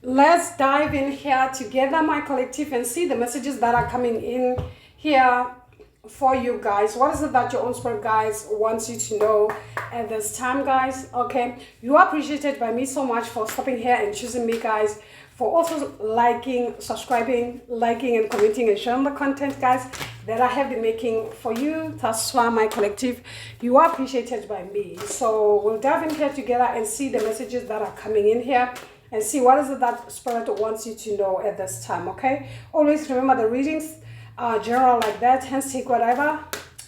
let's dive in here together, my collective, and see the messages that are coming in here for you guys. What is it that your own spirit guys wants you to know at this time, guys? Okay, you are appreciated by me so much for stopping here and choosing me, guys, for also liking, subscribing, liking and commenting and sharing the content, guys, that I have been making for you. That's why, my collective, you are appreciated by me. So we'll dive in here together and see the messages that are coming in here and see what is it that spirit wants you to know at this time. Okay, always remember the readings are general like that, hence take whatever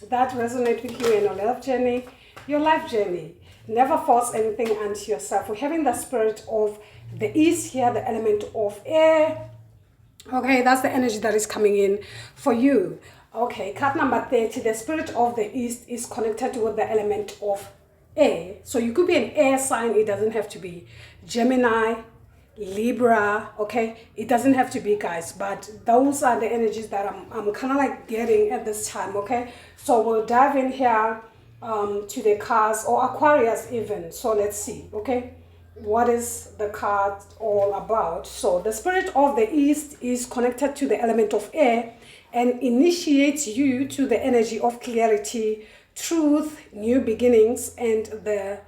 that resonates with you in your love journey, your life journey. Never force anything onto yourself. We're having the spirit of the east here, the element of air. Okay, that's the energy that is coming in for you. Okay, card number 30, the spirit of the east is connected with the element of air. So you could be an air sign. It doesn't have to be Gemini, Libra. Okay, it doesn't have to be, guys, but those are the energies that I'm kind of like getting at this time. Okay, so we'll dive in here to the cards, or Aquarius even. So let's see. Okay, what is the card all about? So the spirit of the east is connected to the element of air and initiates you to the energy of clarity, truth, new beginnings, and the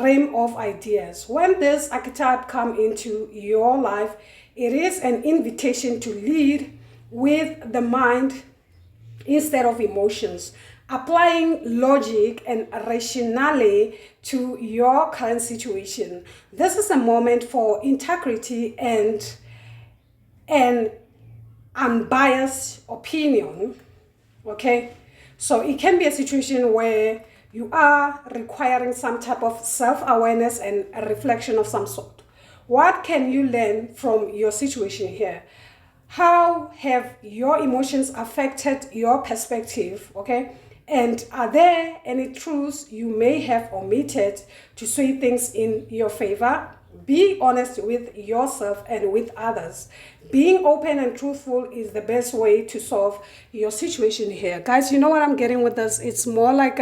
realm of ideas. When this archetype come into your life, it is an invitation to lead with the mind instead of emotions, applying logic and rationality to your current situation. This is a moment for integrity and an unbiased opinion. Okay, so it can be a situation where you are requiring some type of self-awareness and a reflection of some sort. What can you learn from your situation here? How have your emotions affected your perspective? Okay, and are there any truths you may have omitted to sway things in your favor? Be honest with yourself and with others. Being open and truthful is the best way to solve your situation here. Guys, you know what I'm getting with this? It's more like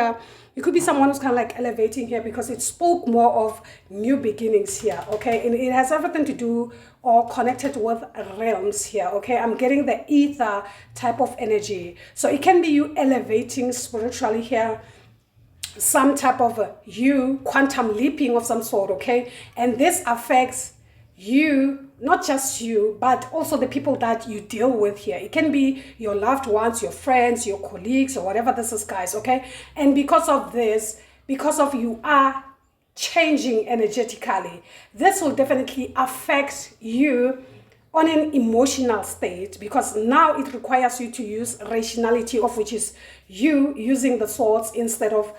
it could be someone who's kind of like elevating here, because it spoke more of new beginnings here. Okay, and it has everything to do or connected with realms here. Okay, I'm getting the ether type of energy. So it can be you elevating spiritually here, some type of you quantum leaping of some sort. Okay, and this affects you, not just you, but also the people that you deal with here. It can be your loved ones, your friends, your colleagues, or whatever this is, guys. Okay, and because of this, because of you are changing energetically, this will definitely affect you on an emotional state, because now it requires you to use rationality, of which is you using the swords instead of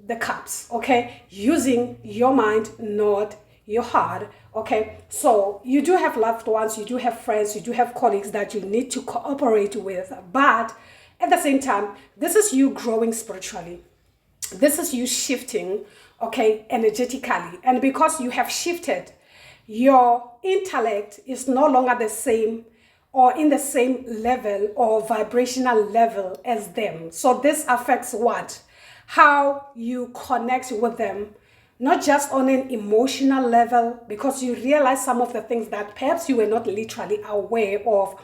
the cups. Okay, using your mind, not your heart. Okay, so you do have loved ones, you do have friends, you do have colleagues that you need to cooperate with, but at the same time, this is you growing spiritually. This is you shifting, okay, energetically. And because you have shifted, your intellect is no longer the same or in the same level or vibrational level as them. So this affects what? How you connect with them, not just on an emotional level, because you realize some of the things that perhaps you were not literally aware of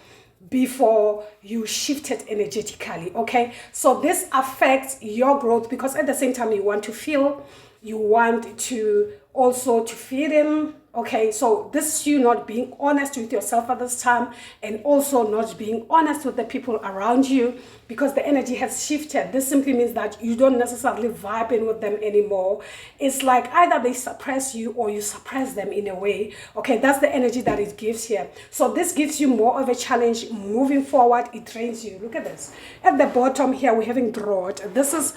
before you shifted energetically. Okay, so this affects your growth, because at the same time you want to feel, you want to also to feed him. Okay, so this is you not being honest with yourself at this time, and also not being honest with the people around you, because the energy has shifted. This simply means that you don't necessarily vibe in with them anymore. It's like either they suppress you or you suppress them in a way. Okay, that's the energy that it gives here. So this gives you more of a challenge moving forward. It trains you. Look at this. At the bottom here, we're having drought. This is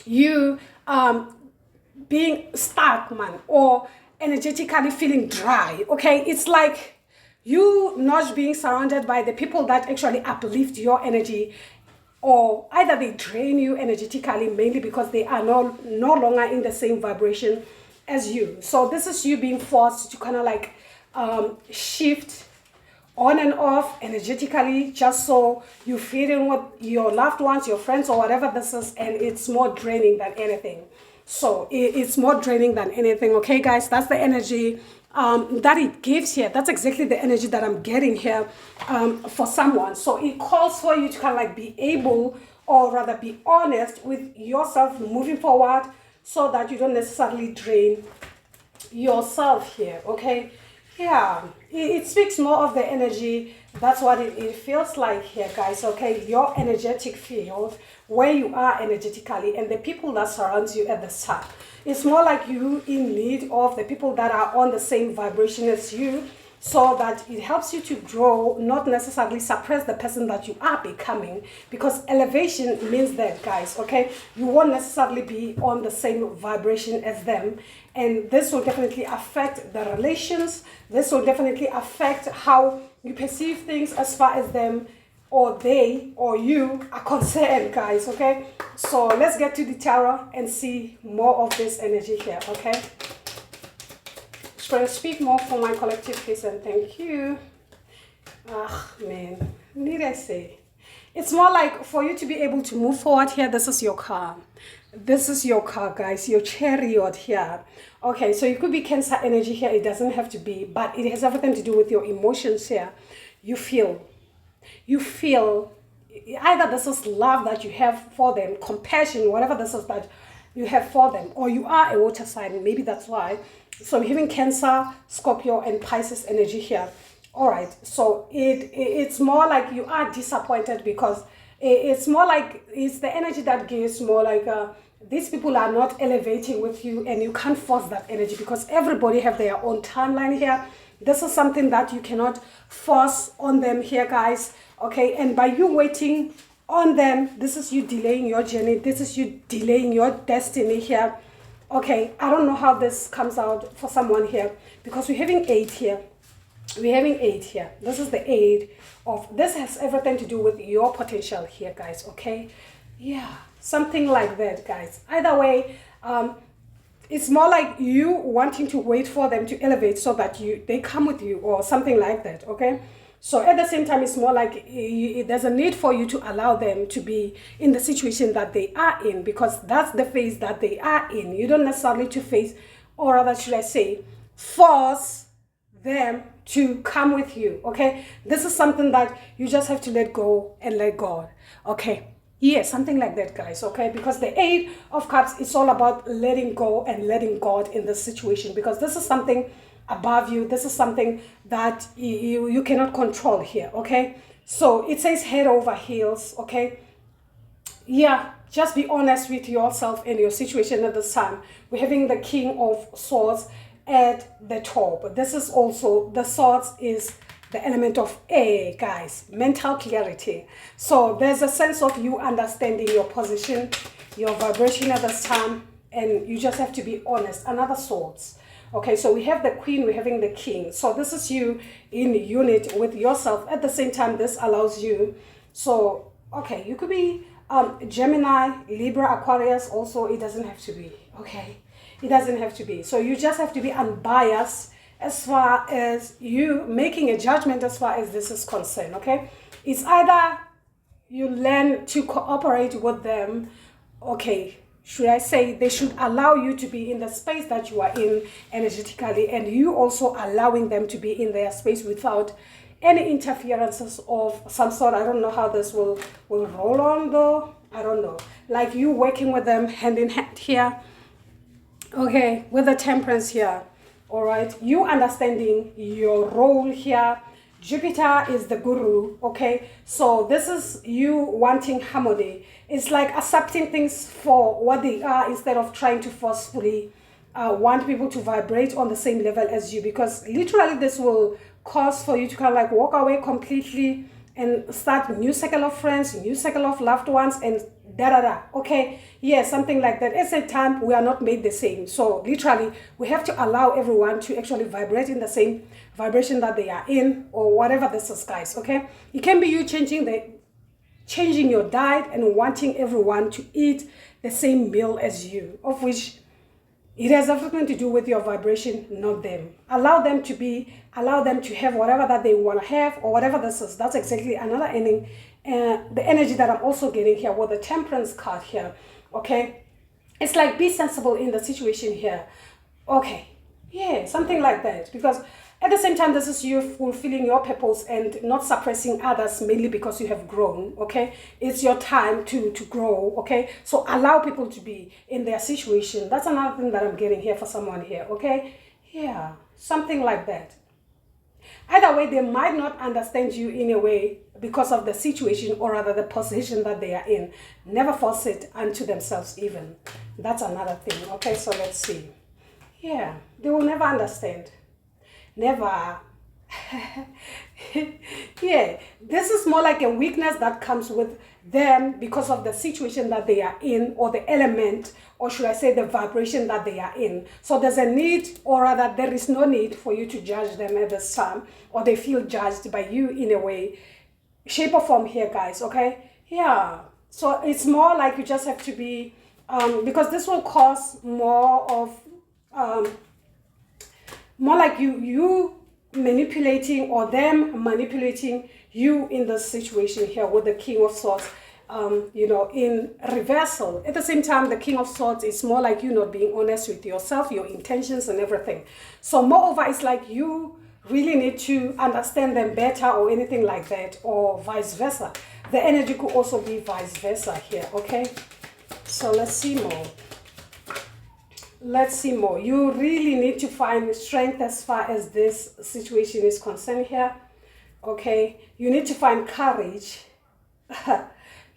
you being stuck, man, or energetically feeling dry. Okay, it's like you not being surrounded by the people that actually uplift your energy, or either they drain you energetically, mainly because they are no longer in the same vibration as you. So this is you being forced to kind of like shift on and off energetically, just so you fit in with your loved ones, your friends, or whatever this is, and it's more draining than anything. So it's more draining than anything. Okay, guys, that's the energy that it gives here. That's exactly the energy that I'm getting here for someone. So it calls for you to kind of like be able, or rather be honest with yourself moving forward, so that you don't necessarily drain yourself here. Okay, yeah, it speaks more of the energy. That's what it feels like here, guys. Okay, your energetic field, where you are energetically, and the people that surround you at this time. It's more like you in need of the people that are on the same vibration as you, so that it helps you to grow, not necessarily suppress the person that you are becoming, because elevation means that, guys. Okay, you won't necessarily be on the same vibration as them, and this will definitely affect the relations. This will definitely affect how you perceive things as far as them or they or you are concerned, guys. Okay, so let's get to the tarot and see more of this energy here. Okay, Spirit, speak more for my collective, please, and thank you. Ah, man, need I say? It's more like for you to be able to move forward here. This is your car. This is your car, guys. Your chariot here. Okay, so it could be Cancer energy here. It doesn't have to be, but it has everything to do with your emotions here. You feel either this is love that you have for them, compassion, whatever this is that you have for them, or you are a water sign. Maybe that's why. So we're having Cancer, Scorpio, and Pisces energy here. All right, so it's more like you are disappointed, because it's more like it's the energy that gives more like these people are not elevating with you, and you can't force that energy, because everybody have their own timeline here. This is something that you cannot force on them here, guys. Okay, and by you waiting on them, this is you delaying your journey. This is you delaying your destiny here. Okay, I don't know how this comes out for someone here, because we're having 8 here. We're having 8 here. This is the 8 of, this has everything to do with your potential here, guys. Okay, yeah, something like that, guys. Either way, it's more like you wanting to wait for them to elevate so that they come with you, or something like that. Okay, so at the same time, it's more like there's a need for you to allow them to be in the situation that they are in, because that's the phase that they are in. You don't necessarily to face, or rather should I say, force them to come with you. Okay, this is something that you just have to let go and let God. Okay, yeah, something like that, guys. Okay, because the 8 of Cups is all about letting go and letting God in this situation, because this is something above you. This is something that you cannot control here. Okay, so it says head over heels. Okay, yeah, just be honest with yourself and your situation at this time. We're having the King of Swords at the top. This is also, the swords is the element of air, guys, mental clarity. So there's a sense of you understanding your position, your vibration at this time, and you just have to be honest. Another swords. Okay, so we have the Queen, we're having the King. So this is you in unit with yourself. At the same time, this allows you, so okay, you could be Gemini, Libra, Aquarius. Also, it doesn't have to be. Okay, it doesn't have to be. So you just have to be unbiased as far as you making a judgment as far as this is concerned. Okay, it's either you learn to cooperate with them. Okay, should I say, they should allow you to be in the space that you are in energetically, and you also allowing them to be in their space without any interferences of some sort. I don't know how this will roll on though. I don't know. Like you working with them hand in hand here. Okay, with the Temperance here. All right, you understanding your role here. Jupiter is the guru. Okay, so this is you wanting harmony. It's like accepting things for what they are, instead of trying to forcefully want people to vibrate on the same level as you, because literally this will cause for you to kind of like walk away completely and start a new cycle of friends, new cycle of loved ones, and da. Okay, yeah, something like that. At the time, we are not made the same. So literally, we have to allow everyone to actually vibrate in the same vibration that they are in, or whatever this is, guys. Okay, it can be you changing your diet and wanting everyone to eat the same meal as you, of which it has everything to do with your vibration, not them. Allow them to have whatever that they want to have, or whatever this is. That's exactly another ending. The energy that I'm also getting here with the Temperance card here. Okay, it's like be sensible in the situation here. Okay, Yeah, something like that. Because at the same time, this is you fulfilling your purpose and not suppressing others, mainly because you have grown, okay? It's your time to grow, okay? So allow people to be in their situation. That's another thing that I'm getting here for someone here, okay? Yeah, something like that. Either way, they might not understand you in a way because of the situation, or rather the position that they are in. Never force it unto themselves even. That's another thing. Okay, so let's see. Yeah, they will never understand. Never. Yeah, this is more like a weakness that comes with them because of the situation that they are in, or the element, or should I say the vibration that they are in. So there's a need, or rather there is no need for you to judge them at this time, or they feel judged by you in a way, shape or form here, guys. Okay, yeah, so it's more like you just have to be because this will cause more of more like you manipulating, or them manipulating you in this situation here with the King of Swords, you know, in reversal. At the same time, the King of Swords is more like you not being honest with yourself, your intentions and everything. So moreover, it's like you really need to understand them better, or anything like that, or vice versa. The energy could also be vice versa here, okay? So let's see more. Let's see more. You really need to find strength as far as this situation is concerned here, okay? You need to find courage.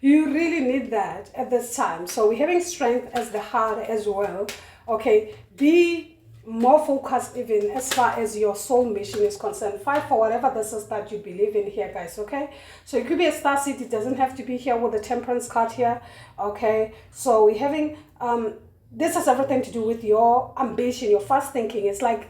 You really need that at this time. So we're having strength as the heart as well, okay? Be more focused even as far as your soul mission is concerned. Fight for whatever this is that you believe in here, guys, okay? So it could be a star seed. It doesn't have to be here with the temperance card here, okay? So we're having this has everything to do with your ambition, your fast thinking. It's like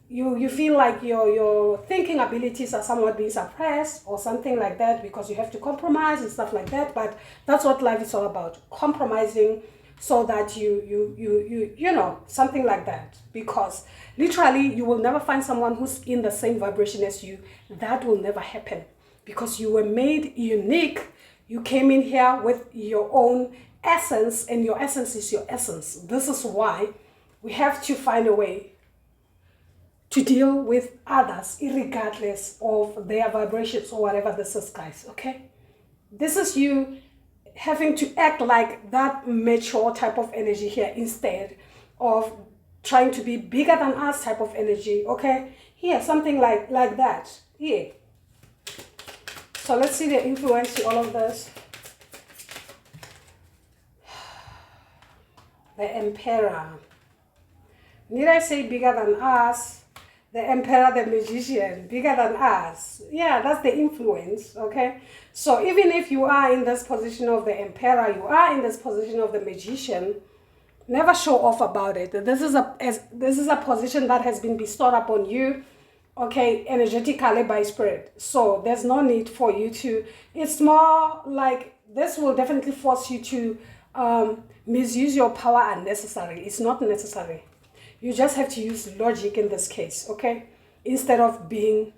you feel like your thinking abilities are somewhat being suppressed, or something like that, because you have to compromise and stuff like that. But that's what life is all about, compromising, so that you know, something like that. Because literally you will never find someone who's in the same vibration as you. That will never happen, because you were made unique. You came in here with your own essence, and your essence is your essence. This is why we have to find a way to deal with others, regardless of their vibrations or whatever this is, guys, okay? This is you having to act like that mature type of energy here, instead of trying to be bigger than us type of energy, okay? Yeah, something like that. Yeah. So let's see the influence to all of this. The Emperor. Need I say bigger than us? The Emperor, the Magician, bigger than us. Yeah, that's the influence, okay? So even if you are in this position of the Emperor, you are in this position of the Magician, never show off about it. This is a position that has been bestowed upon you, okay, energetically by spirit. So there's no need for you to, it's more like this will definitely force you to misuse your power unnecessary. It's not necessary. You just have to use logic in this case, okay? Instead of being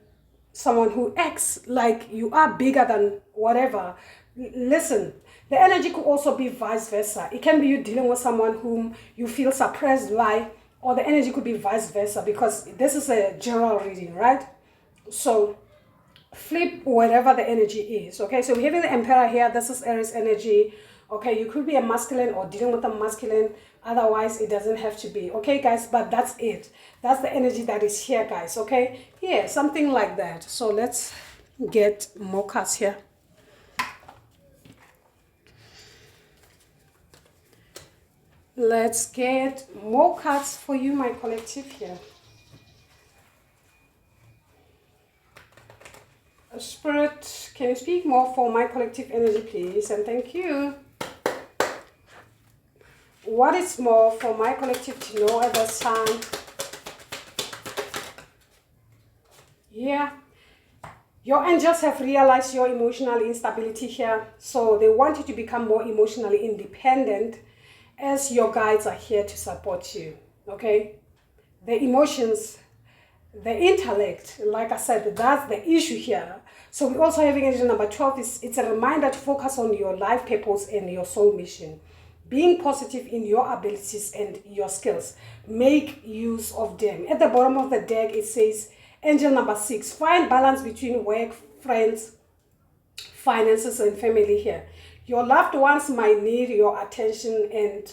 someone who acts like you are bigger than whatever. Listen, the energy could also be vice versa. It can be you dealing with someone whom you feel suppressed by, or the energy could be vice versa, because this is a general reading, right? So flip whatever the energy is, okay? So we're having the Emperor here. This is Aries energy, okay? You could be a masculine or dealing with a masculine. Otherwise, it doesn't have to be, okay, guys? But that's it. That's the energy that is here, guys, okay? Yeah, something like that. So let's get more cards here. Let's get more cards for you, my collective here. Spirit, can you speak more for my collective energy, please? And thank you. What is more for my collective to know at this time? Yeah. Your angels have realized your emotional instability here. So they want you to become more emotionally independent, as your guides are here to support you. Okay? The emotions, the intellect, like I said, that's the issue here. So we're also having energy number 12. It's a reminder to focus on your life purpose and your soul mission. being positive in your abilities and your skills. Make use of them. At the bottom of the deck, it says, angel number 6, find balance between work, friends, finances, and family here. Your loved ones might need your attention and,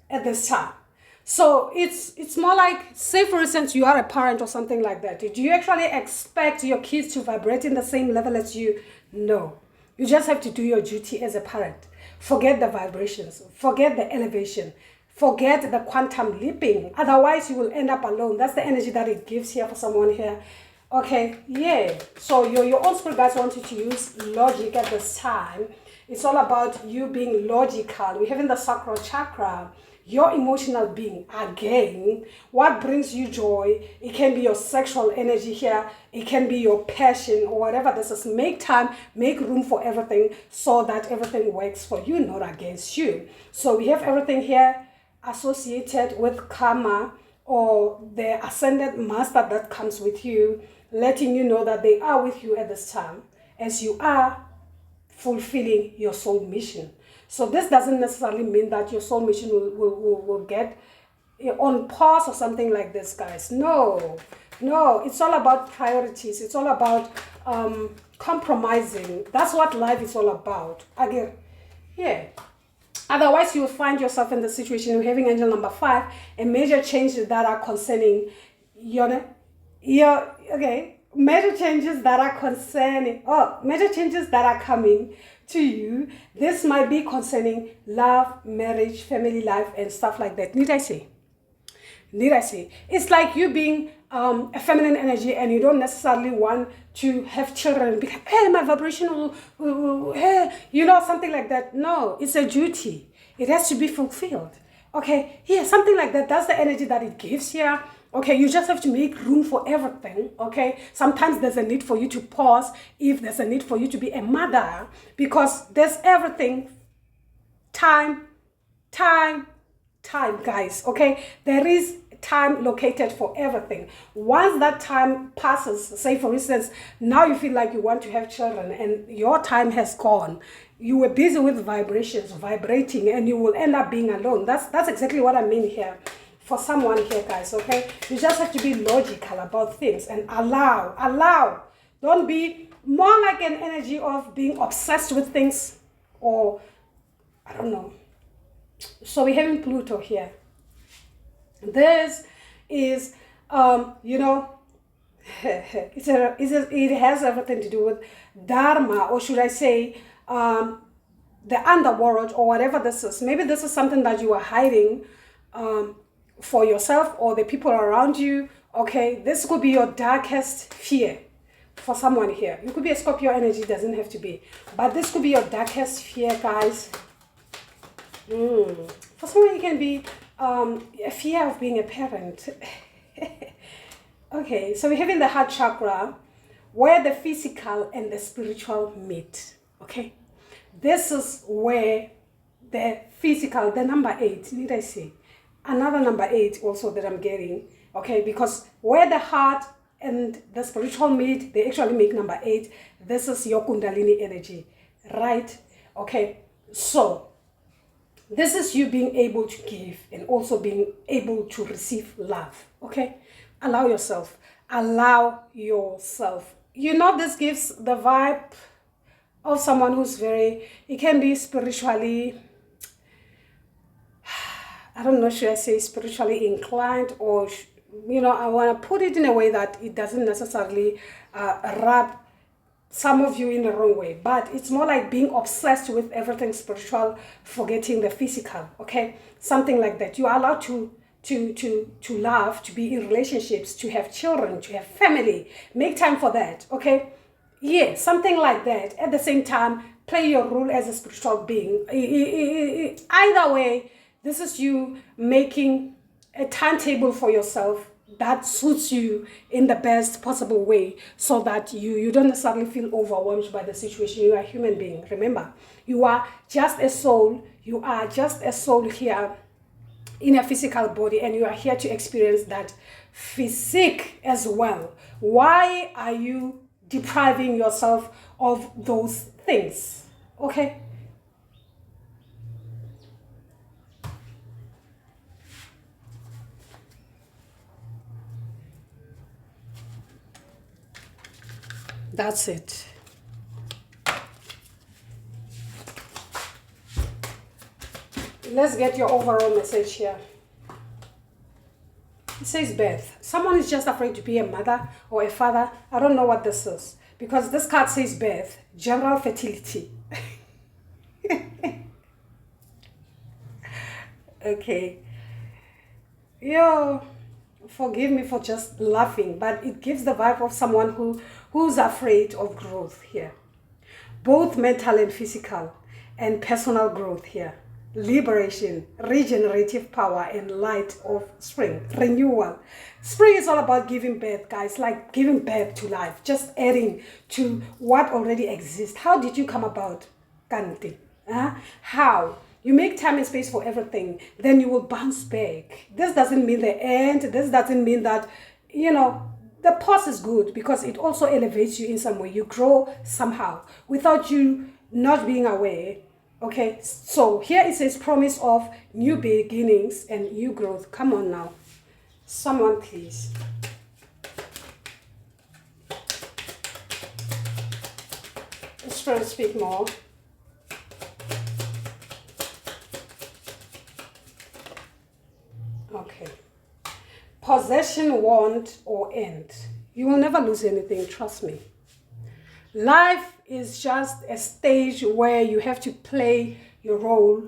at this time. So it's more like, say for instance, you are a parent or something like that. Do you actually expect your kids to vibrate in the same level as you? No. You just have to do your duty as a parent. Forget the vibrations. Forget the elevation. Forget the quantum leaping. Otherwise, you will end up alone. That's the energy that it gives here for someone here. Okay, yeah. So your own spirit guides want you to use logic at this time. It's all about you being logical. We're having the sacral chakra. Your emotional being, again, what brings you joy. It can be your sexual energy here, it can be your passion or whatever this is. Make time, make room for everything so that everything works for you, not against you. So we have everything here associated with karma or the ascended master that comes with you, letting you know that they are with you at this time as you are fulfilling your soul mission. So this doesn't necessarily mean that your soul mission will get on pause or something like this, guys. No, it's all about priorities. It's all about compromising. That's what life is all about. Again, yeah. Otherwise, you will find yourself in the situation you're having angel number 5, and major changes that are concerning major changes that are major changes that are coming to you. This might be concerning love, marriage, family life, and stuff like that. Need I say? It's like you being a feminine energy, and you don't necessarily want to have children. Because, hey, my vibration will hey, something like that. No, it's a duty. It has to be fulfilled. Okay, yeah, something like that. That's the energy that it gives here. Okay, you just have to make room for everything, okay? Sometimes there's a need for you to pause if there's a need for you to be a mother, because there's everything. Time, guys, okay? There is time located for everything. Once that time passes, say for instance, now you feel like you want to have children and your time has gone. You were busy with vibrations, vibrating, and you will end up being alone. That's exactly what I mean here. For someone here, guys, okay? You just have to be logical about things and allow. Don't be more like an energy of being obsessed with things, or I don't know. So we're having Pluto here. This is, it has everything to do with Dharma, or should I say, the underworld, or whatever this is. Maybe this is something that you are hiding for yourself or the people around you. Okay, this could be your darkest fear for someone here. You could be a Scorpio energy, doesn't have to be, but this could be your darkest fear, guys. For someone, it can be a fear of being a parent. Okay, so we're having the heart chakra, where the physical and the spiritual meet. Okay, this is where the physical, the number 8, need I say? Another number 8 also that I'm getting, okay, because where the heart and the spiritual meet, they actually make number 8. This is your Kundalini energy, right? Okay, so this is you being able to give and also being able to receive love, okay? Allow yourself. This gives the vibe of someone who's it can be spiritually, I don't know, should I say spiritually inclined, or, I want to put it in a way that it doesn't necessarily rub some of you in the wrong way, but it's more like being obsessed with everything spiritual, forgetting the physical, okay? Something like that. You are allowed to love, to be in relationships, to have children, to have family. Make time for that, okay? Yeah, something like that. At the same time, play your role as a spiritual being. Either way, this is you making a timetable for yourself that suits you in the best possible way, so that you don't necessarily feel overwhelmed by the situation. You are a human being. Remember, you are just a soul. You are just a soul here in a physical body, and you are here to experience that physique as well. Why are you depriving yourself of those things? Okay? That's it. Let's get your overall message here. It says birth. Someone is just afraid to be a mother or a father. I don't know what this is, because this card says birth, general fertility. Okay. Yo, forgive me for just laughing, but it gives the vibe of someone who's afraid of growth here. Both mental and physical, and personal growth here. Liberation, regenerative power, and light of spring, renewal. Spring is all about giving birth, guys, like giving birth to life, just adding to what already exists. How did you come about, Kanti? How? You make time and space for everything, then you will bounce back. This doesn't mean the end. This doesn't mean that, you know, the pause is good, because it also elevates you in some way. You grow somehow without you not being aware. Okay, so here it says promise of new beginnings and new growth. Come on now. Someone, please. Spirit, speak more. Okay. Possession won't or end. You will never lose anything, trust me. Life is just a stage where you have to play your role.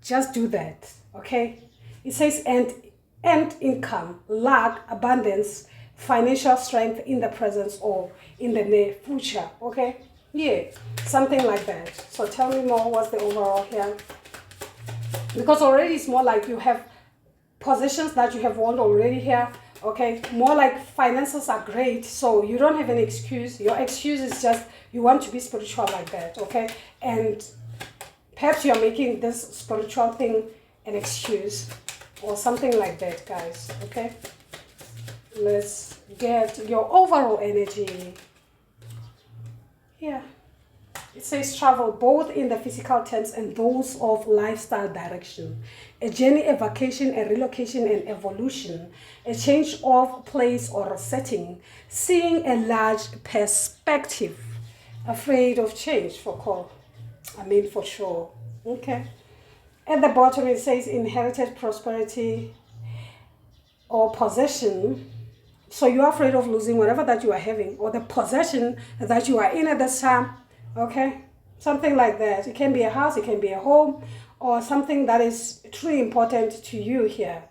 Just do that, okay? It says end income, lack, abundance, financial strength in the presence or in the near future, okay? Yeah, something like that. So tell me more, what's the overall here? Because already it's more like you have positions that you have won already here. Okay, more like finances are great, so you don't have an excuse. Your excuse is just you want to be spiritual like that, okay? And perhaps you're making this spiritual thing an excuse or something like that, guys, okay? Let's get your overall energy. Yeah. It says travel, both in the physical terms and those of lifestyle direction. A journey, a vacation, a relocation, and evolution. A change of place or setting. Seeing a large perspective. Afraid of change, for sure. Okay. At the bottom it says inherited prosperity or possession. So you're afraid of losing whatever that you are having, or the possession that you are in at this time. Okay, something like that. It can be a house, it can be a home, or something that is truly important to you here.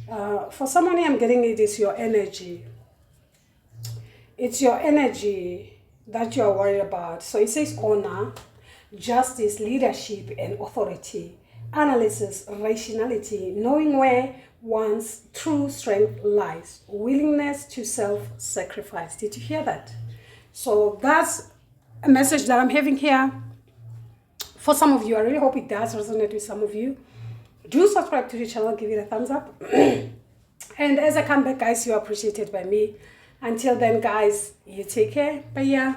For someone, I'm getting it is your energy. It's your energy that you're worried about. So it says honor, justice, leadership, and authority. Analysis, rationality, knowing where one's true strength lies. Willingness to self-sacrifice. Did you hear that? So that's a message that I'm having here for some of you. I really hope it does resonate with some of you. Do subscribe to the channel, give it a thumbs up. And as I come back, guys, you're appreciated by me. Until then, guys, you take care. Bye.